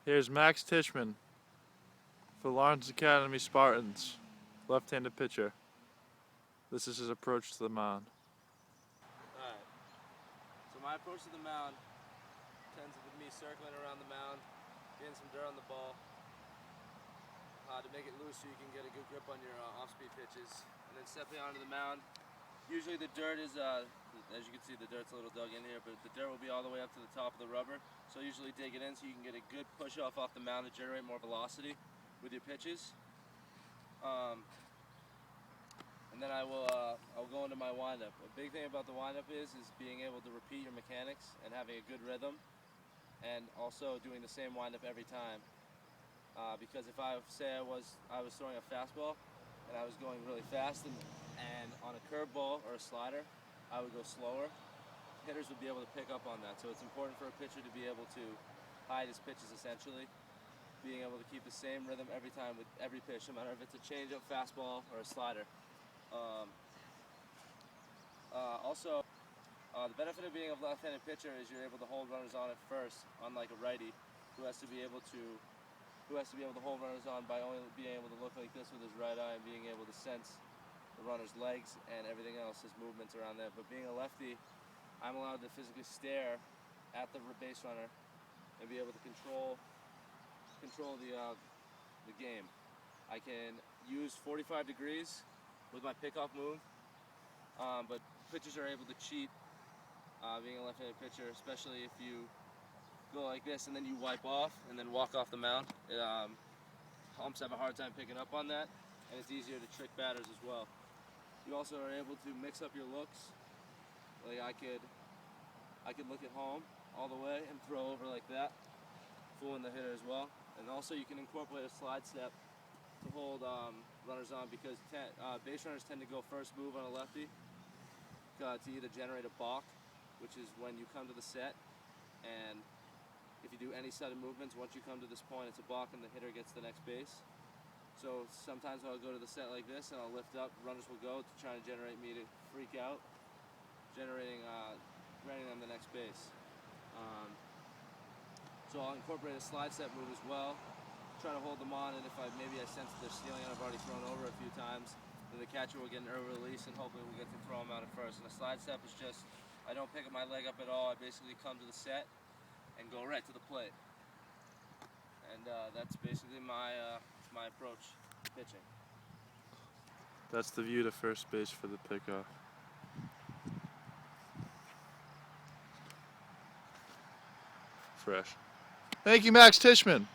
Here's Max Tishman for Lawrence Academy Spartans, left-handed pitcher. This is his approach to the mound. Alright, so my approach to the mound tends with me circling around the mound, getting some dirt on the ball to make it loose so you can get a good grip on your off-speed pitches, and then stepping onto the mound. Usually the dirt is, as you can see, the dirt's a little dug in here, but the dirt will be all the way up to the top of the rubber. So I usually dig it in so you can get a good push-off off the mound to generate more velocity with your pitches. And then I'll go into my windup. A big thing about the windup is being able to repeat your mechanics and having a good rhythm, and also doing the same windup every time. Because if I was throwing a fastball and I was going really fast and on a curveball or a slider, I would go slower. Hitters would be able to pick up on that. So it's important for a pitcher to be able to hide his pitches essentially, being able to keep the same rhythm every time with every pitch, no matter if it's a changeup, fastball, or a slider. The benefit of being a left-handed pitcher is you're able to hold runners on at first, unlike a righty who has to be able to hold runners on by only being able to look like this with his right eye and being able to sense the runner's legs and everything else, his movements around that. But being a lefty, I'm allowed to physically stare at the base runner and be able to control the game. I can use 45 degrees with my pickoff move, but pitchers are able to cheat being a left-handed pitcher, especially if you go like this and then you wipe off and then walk off the mound. Umps have a hard time picking up on that, and it's easier to trick batters as well. You also are able to mix up your looks. Like I could look at home all the way and throw over like that, fooling the hitter as well. And also you can incorporate a slide step to hold runners on, because base runners tend to go first move on a lefty to either generate a balk, which is when you come to the set, and if you do any sudden movements, once you come to this point, it's a balk and the hitter gets the next base. So sometimes I'll go to the set like this and I'll lift up, runners will go to try to generate me to freak out, granting them the next base. So I'll incorporate a slide step move as well, try to hold them on, and if maybe I sense that they're stealing and I've already thrown over a few times, then the catcher will get an early release and hopefully we'll get to throw them out at first. And a slide step is just, I don't pick my leg up at all, I basically come to the set and go right to the plate. And that's basically my approach to pitching. That's the view to first base for the pickoff. Fresh. Thank you, Max Tishman.